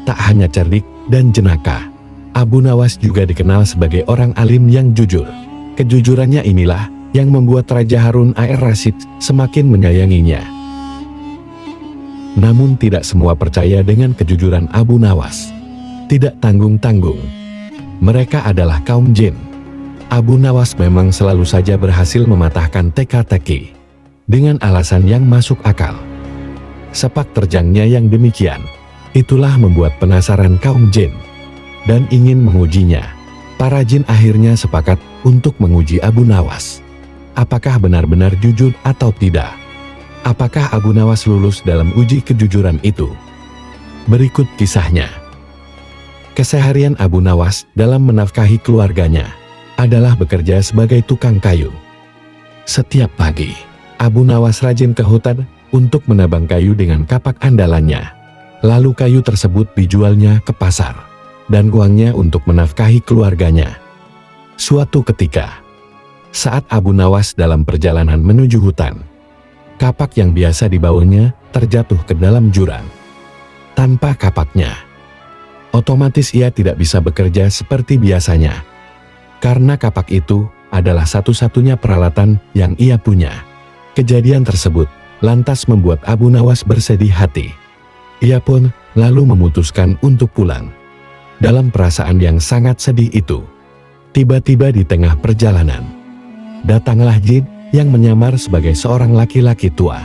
Tak hanya cerdik dan jenaka, Abu Nawas juga dikenal sebagai orang alim yang jujur. Kejujurannya inilah yang membuat Raja Harun ar-Rasyid semakin menyayanginya. Namun tidak semua percaya dengan kejujuran Abu Nawas. Tidak tanggung-tanggung. Mereka adalah kaum jin. Abu Nawas memang selalu saja berhasil mematahkan teka-teki dengan alasan yang masuk akal. Sepak terjangnya yang demikian, itulah membuat penasaran kaum jin dan ingin mengujinya. Para jin akhirnya sepakat untuk menguji Abu Nawas. Apakah benar-benar jujur atau tidak? Apakah Abu Nawas lulus dalam uji kejujuran itu? Berikut kisahnya. Keseharian Abu Nawas dalam menafkahi keluarganya adalah bekerja sebagai tukang kayu. Setiap pagi, Abu Nawas rajin ke hutan untuk menabang kayu dengan kapak andalannya. Lalu kayu tersebut dijualnya ke pasar, dan uangnya untuk menafkahi keluarganya. Suatu ketika, saat Abu Nawas dalam perjalanan menuju hutan, kapak yang biasa dibawanya terjatuh ke dalam jurang. Tanpa kapaknya, otomatis ia tidak bisa bekerja seperti biasanya. Karena kapak itu adalah satu-satunya peralatan yang ia punya. Kejadian tersebut lantas membuat Abu Nawas bersedih hati. Ia pun lalu memutuskan untuk pulang. Dalam perasaan yang sangat sedih itu, tiba-tiba di tengah perjalanan, datanglah jin yang menyamar sebagai seorang laki-laki tua,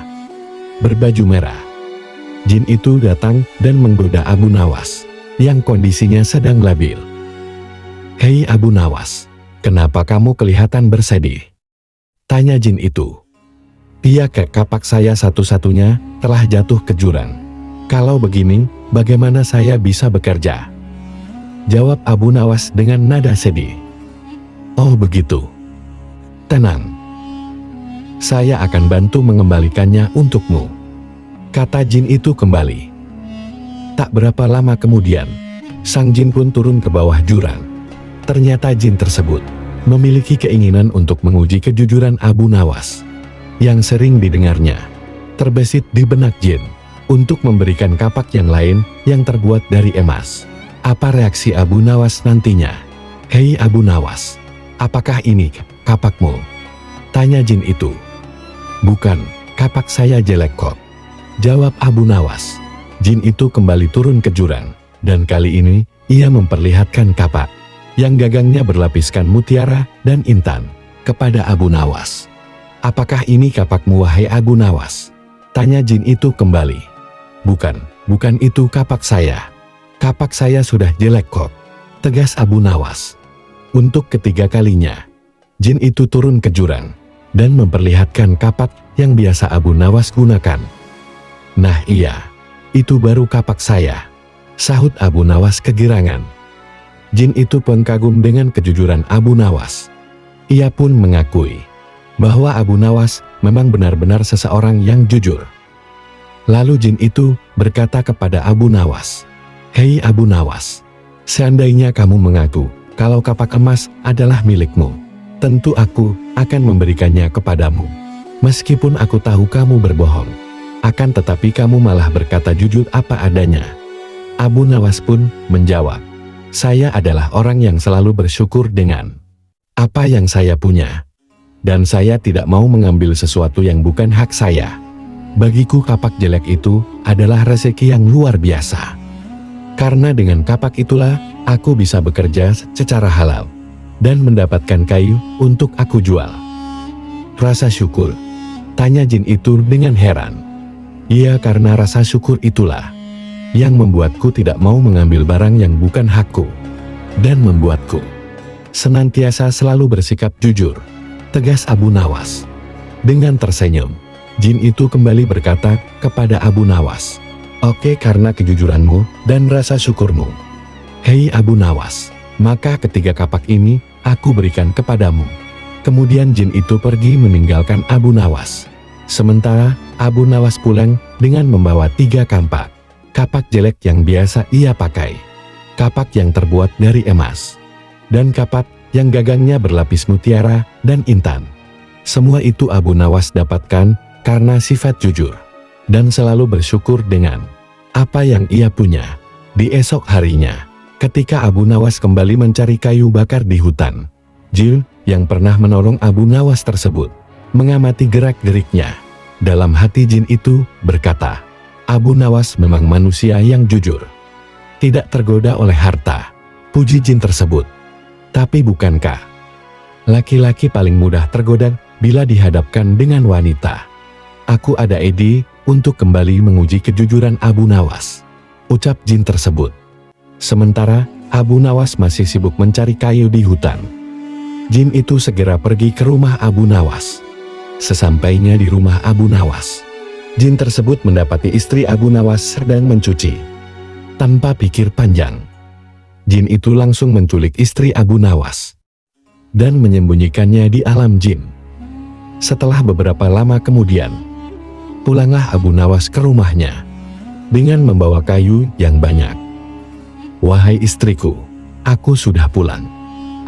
berbaju merah. Jin itu datang dan menggoda Abu Nawas, yang kondisinya sedang labil. "Hei Abu Nawas, kenapa kamu kelihatan bersedih?" tanya jin itu. "Iya kek, kapak saya satu-satunya telah jatuh ke jurang. Kalau begini, bagaimana saya bisa bekerja?" jawab Abu Nawas dengan nada sedih. "Oh begitu. Tenang. Saya akan bantu mengembalikannya untukmu," kata jin itu kembali. Tak berapa lama kemudian, sang jin pun turun ke bawah jurang. Ternyata jin tersebut memiliki keinginan untuk menguji kejujuran Abu Nawas. Yang sering didengarnya, terbesit di benak jin untuk memberikan kapak yang lain yang terbuat dari emas. Apa reaksi Abu Nawas nantinya? "Hei Abu Nawas, apakah ini kapakmu?" tanya jin itu. "Bukan, kapak saya jelek kok," jawab Abu Nawas. Jin itu kembali turun ke jurang, dan kali ini ia memperlihatkan kapak yang gagangnya berlapiskan mutiara dan intan kepada Abu Nawas. "Apakah ini kapakmu wahai Abu Nawas?" tanya jin itu kembali. Bukan itu kapak saya. Kapak saya sudah jelek kok," tegas Abu Nawas. Untuk ketiga kalinya, jin itu turun ke jurang dan memperlihatkan kapak yang biasa Abu Nawas gunakan. "Nah iya, itu baru kapak saya," sahut Abu Nawas kegirangan. Jin itu pun kagum dengan kejujuran Abu Nawas. Ia pun mengakui bahwa Abu Nawas memang benar-benar seseorang yang jujur. Lalu jin itu berkata kepada Abu Nawas, "Hei Abu Nawas, seandainya kamu mengaku kalau kapak emas adalah milikmu, tentu aku akan memberikannya kepadamu. Meskipun aku tahu kamu berbohong, akan tetapi kamu malah berkata jujur apa adanya." Abu Nawas pun menjawab, "Saya adalah orang yang selalu bersyukur dengan apa yang saya punya, dan saya tidak mau mengambil sesuatu yang bukan hak saya. Bagiku kapak jelek itu adalah rezeki yang luar biasa. Karena dengan kapak itulah aku bisa bekerja secara halal dan mendapatkan kayu untuk aku jual." "Rasa syukur?" tanya jin itu dengan heran. "Iya, karena rasa syukur itulah yang membuatku tidak mau mengambil barang yang bukan hakku, dan membuatku senantiasa selalu bersikap jujur," tegas Abu Nawas. Dengan tersenyum, jin itu kembali berkata kepada Abu Nawas, "Oke, karena kejujuranmu dan rasa syukurmu, hei Abu Nawas, maka ketiga kapak ini aku berikan kepadamu." Kemudian jin itu pergi meninggalkan Abu Nawas. Sementara Abu Nawas pulang dengan membawa 3 kapak. Kapak jelek yang biasa ia pakai, kapak yang terbuat dari emas, dan kapak yang gagangnya berlapis mutiara dan intan. Semua itu Abu Nawas dapatkan karena sifat jujur dan selalu bersyukur dengan apa yang ia punya. Di esok harinya, ketika Abu Nawas kembali mencari kayu bakar di hutan, Jin yang pernah menolong Abu Nawas tersebut mengamati gerak-geriknya. Dalam hati Jin itu berkata, Abu Nawas memang manusia yang jujur, tidak tergoda oleh harta. Puji Jin tersebut. Tapi bukankah laki-laki paling mudah tergoda bila dihadapkan dengan wanita? Aku ada ide untuk kembali menguji kejujuran Abu Nawas, ucap Jin tersebut. Sementara Abu Nawas masih sibuk mencari kayu di hutan, Jin itu segera pergi ke rumah Abu Nawas. Sesampainya di rumah Abu Nawas, Jin tersebut mendapati istri Abu Nawas sedang mencuci. Tanpa pikir panjang, Jin itu langsung menculik istri Abu Nawas dan menyembunyikannya di alam jin. Setelah beberapa lama kemudian, pulanglah Abu Nawas ke rumahnya dengan membawa kayu yang banyak. Wahai istriku, aku sudah pulang.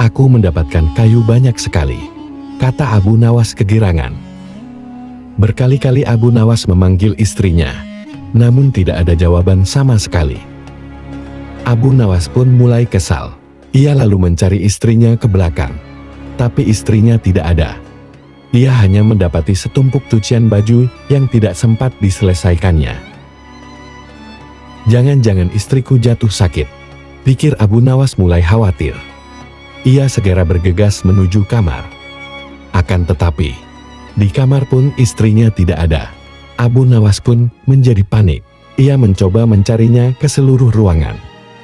Aku mendapatkan kayu banyak sekali, kata Abu Nawas kegirangan. Berkali-kali Abu Nawas memanggil istrinya, namun tidak ada jawaban sama sekali. Abu Nawas pun mulai kesal. Ia lalu mencari istrinya ke belakang, tapi istrinya tidak ada. Ia hanya mendapati setumpuk cucian baju yang tidak sempat diselesaikannya. Jangan-jangan istriku jatuh sakit, pikir Abu Nawas mulai khawatir. Ia segera bergegas menuju kamar. Akan tetapi, di kamar pun istrinya tidak ada. Abu Nawas pun menjadi panik. Ia mencoba mencarinya ke seluruh ruangan,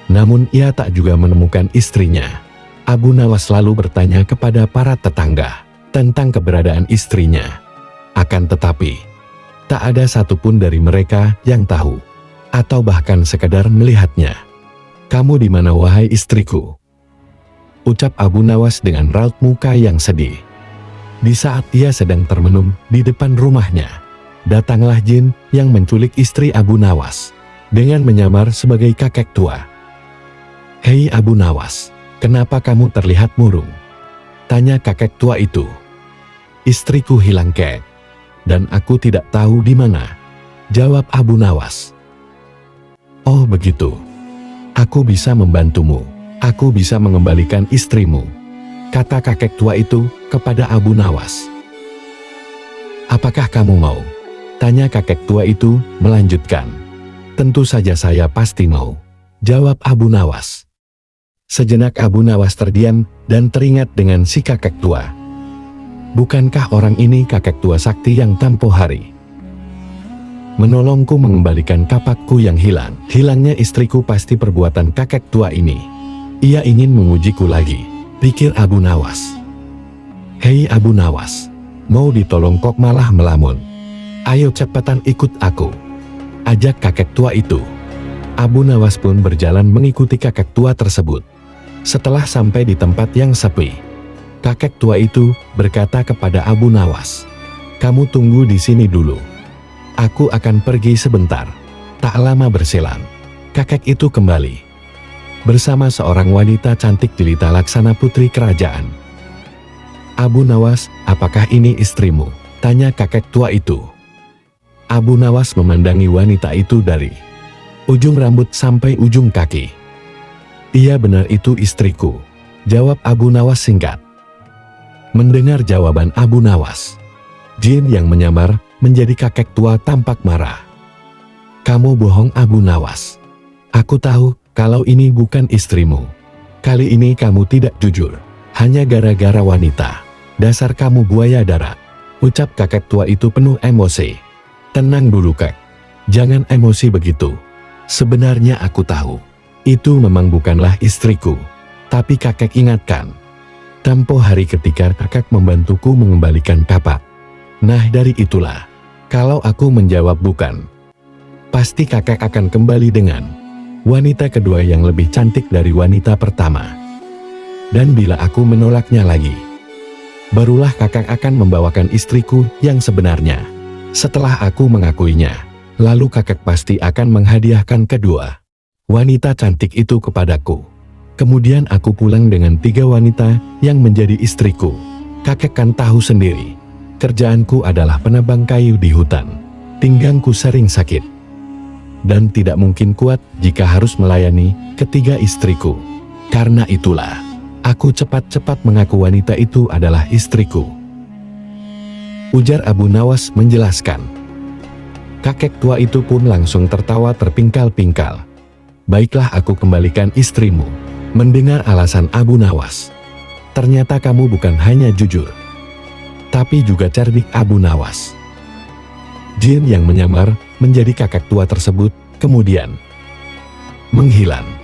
namun ia tak juga menemukan istrinya. Abu Nawas lalu bertanya kepada para tetangga tentang keberadaan istrinya. Akan tetapi, tak ada satupun dari mereka yang tahu, atau bahkan sekadar melihatnya. Kamu di mana wahai istriku? Ucap Abu Nawas dengan raut muka yang sedih. Di saat ia sedang termenung di depan rumahnya, datanglah jin yang menculik istri Abu Nawas dengan menyamar sebagai kakek tua. Hei Abu Nawas, kenapa kamu terlihat murung? Tanya kakek tua itu. Istriku hilang kek, dan aku tidak tahu di mana, jawab Abu Nawas. Oh begitu, aku bisa membantumu, aku bisa mengembalikan istrimu, kata kakek tua itu kepada Abu Nawas. Apakah kamu mau? Tanya kakek tua itu melanjutkan. Tentu saja saya pasti mau, jawab Abu Nawas. Sejenak Abu Nawas terdiam dan teringat dengan si kakek tua. Bukankah orang ini kakek tua sakti yang tempo hari menolongku mengembalikan kapakku yang hilang? Hilangnya istriku pasti perbuatan kakek tua ini. Ia ingin mengujiku lagi, pikir Abu Nawas. Hei Abu Nawas, mau ditolong kok malah melamun. Ayo cepetan ikut aku, ajak kakek tua itu. Abu Nawas pun berjalan mengikuti kakek tua tersebut. Setelah sampai di tempat yang sepi, kakek tua itu berkata kepada Abu Nawas, kamu tunggu di sini dulu. Aku akan pergi sebentar. Tak lama berselang, kakek itu kembali bersama seorang wanita cantik jelita laksana putri kerajaan. Abu Nawas, apakah ini istrimu? Tanya kakek tua itu. Abu Nawas memandangi wanita itu dari ujung rambut sampai ujung kaki. Iya benar itu istriku, jawab Abu Nawas singkat. Mendengar jawaban Abu Nawas, jin yang menyamar menjadi kakek tua tampak marah. Kamu bohong Abu Nawas. Aku tahu kalau ini bukan istrimu. Kali ini kamu tidak jujur, hanya gara-gara wanita. Dasar kamu buaya darat, ucap kakek tua itu penuh emosi. Tenang dulu kek, jangan emosi begitu. Sebenarnya aku tahu, itu memang bukanlah istriku. Tapi kakek ingatkan, tempo hari ketika kakek membantuku mengembalikan kapak. Nah dari itulah, kalau aku menjawab bukan, pasti kakek akan kembali dengan wanita kedua yang lebih cantik dari wanita pertama. Dan bila aku menolaknya lagi, barulah kakek akan membawakan istriku yang sebenarnya. Setelah aku mengakuinya, lalu kakek pasti akan menghadiahkan kedua wanita cantik itu kepadaku. Kemudian aku pulang dengan 3 wanita yang menjadi istriku. Kakek kan tahu sendiri, kerjaanku adalah penebang kayu di hutan. Pinggangku sering sakit. dan tidak mungkin kuat jika harus melayani ketiga istriku. Karena itulah, aku cepat-cepat mengaku wanita itu adalah istriku. Ujar Abu Nawas menjelaskan. Kakek tua itu pun langsung tertawa terpingkal-pingkal. Baiklah, aku kembalikan istrimu. Mendengar alasan Abu Nawas, ternyata kamu bukan hanya jujur, tapi juga cerdik. Abu Nawas. Jin yang menyamar menjadi kakek tua tersebut kemudian menghilang.